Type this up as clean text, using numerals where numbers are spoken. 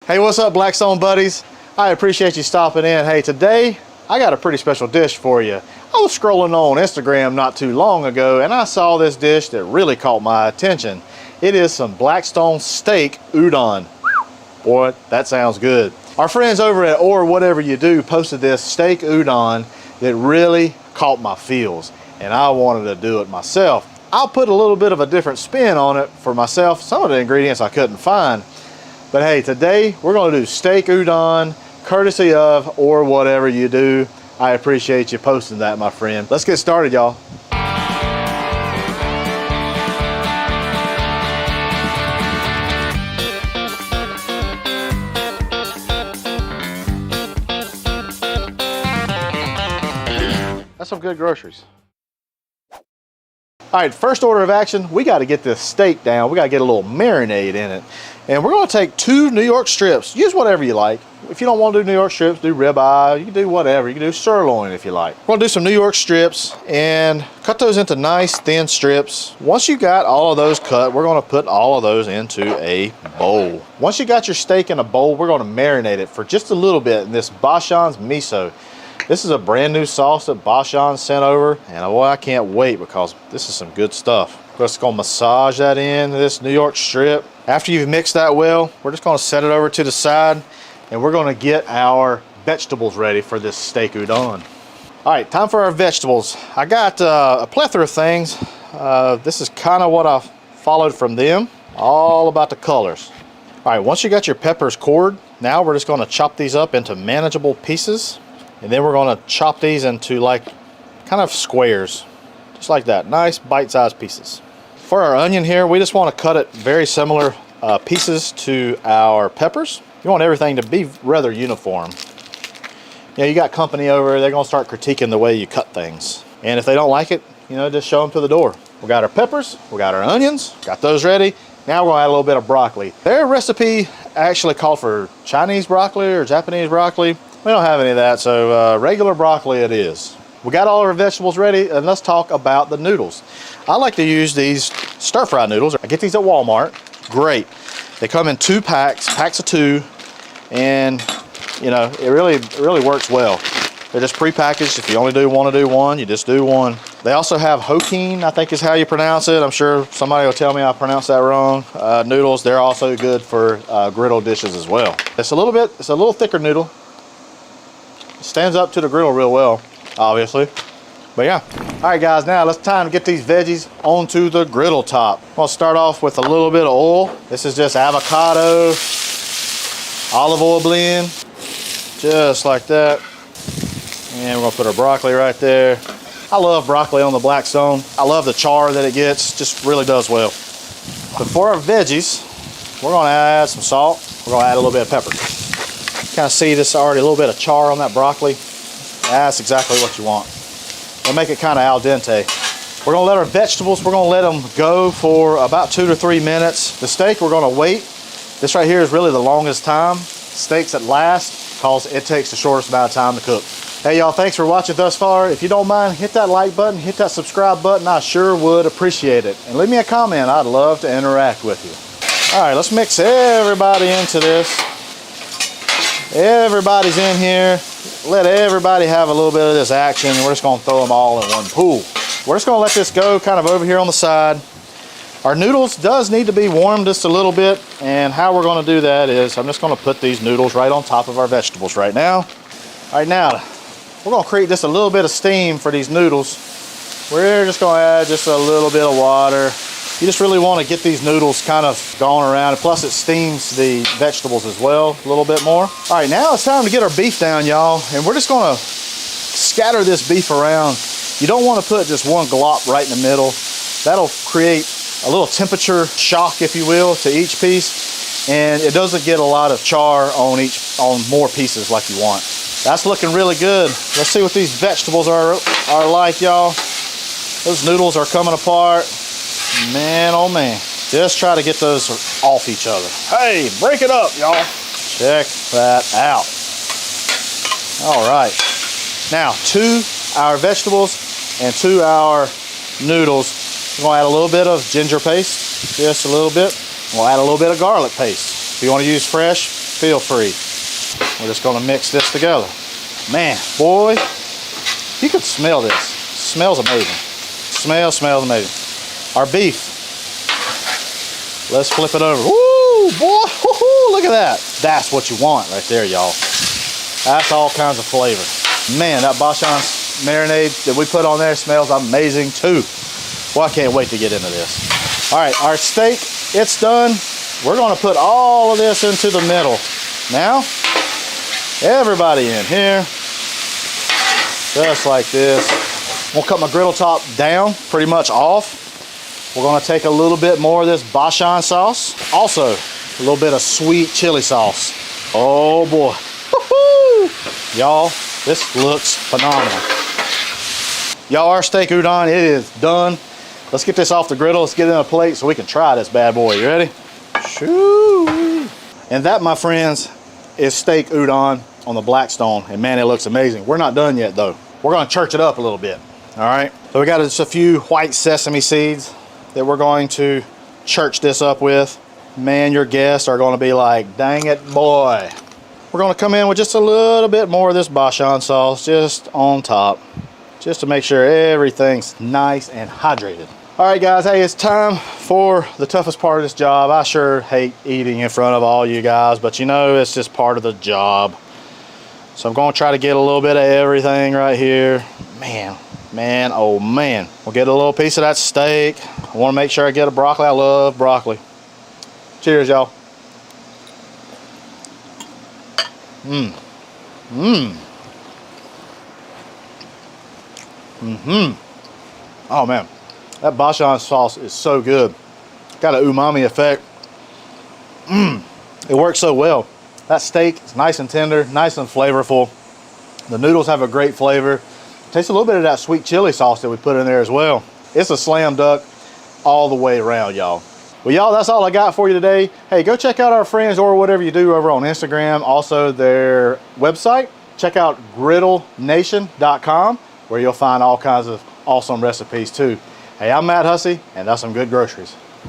Hey, what's up, Blackstone buddies? I appreciate you stopping in. Hey, today I got a pretty special dish for you. I was scrolling on Instagram not too long ago and I saw this dish that really caught my attention. It is some Blackstone steak udon. Boy, that sounds good. Our friends over at Or Whatever You Do posted this steak udon that really caught my feels, and I wanted to do it myself. I'll put a little bit of a different spin on it for myself. Some of the ingredients I couldn't find. But hey, today we're gonna do steak udon, courtesy of Or Whatever You Do. I appreciate you posting that, my friend. Let's get started, y'all. That's some good groceries. All right, first order of action, we got to get this steak down. We got to get a little marinade in it. And we're going to take 2 New York strips. Use whatever you like. If you don't want to do New York strips, do ribeye. You can do whatever. You can do sirloin if you like. We're going to do some New York strips and cut those into nice thin strips. Once you got all of those cut, we're going to put all of those into a bowl. Once you got your steak in a bowl, we're going to marinate it for just a little bit in this Bashan's miso. This is a brand new sauce that Bashan sent over, and boy, I can't wait because this is some good stuff. We're just gonna massage that into this New York strip. After you've mixed that well, we're just gonna set it over to the side, and we're gonna get our vegetables ready for this steak udon. All right, time for our vegetables. I got a plethora of things. This is kind of what I followed from them, all about the colors. All right, once you got your peppers cored, now we're just gonna chop these up into manageable pieces. And then we're going to chop these into like kind of squares, just like that. Nice bite-sized pieces. For our onion here, we just want to cut it very similar pieces to our peppers. You want everything to be rather uniform. You know, you got company over, they're going to start critiquing the way you cut things. And if they don't like it, you know, just show them to the door. We got our peppers, we got our onions, got those ready. Now we're going to add a little bit of broccoli. Their recipe actually called for Chinese broccoli or Japanese broccoli. We don't have any of that, so regular broccoli it is. We got all our vegetables ready, and let's talk about the noodles. I like to use these stir-fry noodles. I get these at Walmart. Great. They come in 2 packs of 2, and you know, it really works well. They're just pre-packaged. If you only want to do one, you just do one. They also have Hokkien, I think is how you pronounce it. I'm sure somebody will tell me I pronounced that wrong. Noodles, they're also good for griddle dishes as well. It's a little thicker noodle. Stands up to the griddle real well, obviously. But yeah. All right, guys, now it's time to get these veggies onto the griddle top. I'm gonna start off with a little bit of oil. This is just avocado, olive oil blend, just like that. And we're gonna put our broccoli right there. I love broccoli on the Blackstone. I love the char that it gets, just really does well. But for our veggies, we're gonna add some salt. We're gonna add a little bit of pepper. Kind of see this already, a little bit of char on that broccoli. That's exactly what you want. We'll make it kind of al dente. We're gonna let our vegetables, we're gonna let them go for about 2 to 3 minutes. The steak, we're gonna wait. This right here is really the longest time. Steaks at last, because it takes the shortest amount of time to cook. Hey y'all, thanks for watching thus far. If you don't mind, hit that like button, hit that subscribe button. I sure would appreciate it. And leave me a comment, I'd love to interact with you. All right, let's mix everybody into this. Everybody's in here. Let everybody have a little bit of this action. We're just gonna throw them all in one pool. We're just gonna let this go kind of over here on the side. Our noodles does need to be warmed just a little bit, and how we're gonna do that is I'm just gonna put these noodles right on top of our vegetables right now. All right, now we're gonna create just a little bit of steam for these noodles. We're just gonna add just a little bit of water. You just really want to get these noodles kind of going around, and plus it steams the vegetables as well a little bit more. All right, now it's time to get our beef down, y'all, and we're just going to scatter this beef around. You don't want to put just one glop right in the middle. That'll create a little temperature shock, if you will, to each piece, and it doesn't get a lot of char on more pieces like you want. That's looking really good. Let's see what these vegetables are like, y'all. Those noodles are coming apart. Man, oh man. Just try to get those off each other. Hey, break it up, y'all. Check that out. All right. Now, to our vegetables and to our noodles, we're gonna add a little bit of ginger paste, just a little bit. We'll add a little bit of garlic paste. If you wanna use fresh, feel free. We're just gonna mix this together. Man, boy, you can smell this. Smells amazing. Smells amazing. Our beef. Let's flip it over. Woo, boy, woo-hoo, look at that. That's what you want right there, y'all. That's all kinds of flavor. Man, that Bachan marinade that we put on there smells amazing too. Well, I can't wait to get into this. All right, our steak, it's done. We're gonna put all of this into the middle. Now, everybody in here, just like this. I'm gonna cut my griddle top down, pretty much off. We're gonna take a little bit more of this Bachan sauce. Also, a little bit of sweet chili sauce. Oh boy. Y'all, this looks phenomenal. Y'all, our steak udon, it is done. Let's get this off the griddle. Let's get it in a plate so we can try this bad boy. You ready? Shoo. And that, my friends, is steak udon on the Blackstone. And man, it looks amazing. We're not done yet though. We're gonna church it up a little bit. All right. So we got just a few white sesame seeds that we're going to church this up with. Man, your guests are gonna be like, dang it, boy. We're gonna come in with just a little bit more of this Bachan sauce just on top, just to make sure everything's nice and hydrated. All right, guys, hey, it's time for the toughest part of this job. I sure hate eating in front of all you guys, but you know, it's just part of the job. So I'm gonna try to get a little bit of everything right here. Man, oh man. We'll get a little piece of that steak. I wanna make sure I get a broccoli. I love broccoli. Cheers, y'all. Oh man, that Bachan sauce is so good. Got an umami effect. It works so well. That steak is nice and tender, nice and flavorful. The noodles have a great flavor. Tastes a little bit of that sweet chili sauce that we put in there as well. It's a slam dunk all the way around, y'all. Well, y'all, that's all I got for you today. Hey, go check out our friends or whatever you do over on Instagram. Also, their website. Check out griddlenation.com, where you'll find all kinds of awesome recipes too. Hey, I'm Matt Hussey, and that's some good groceries.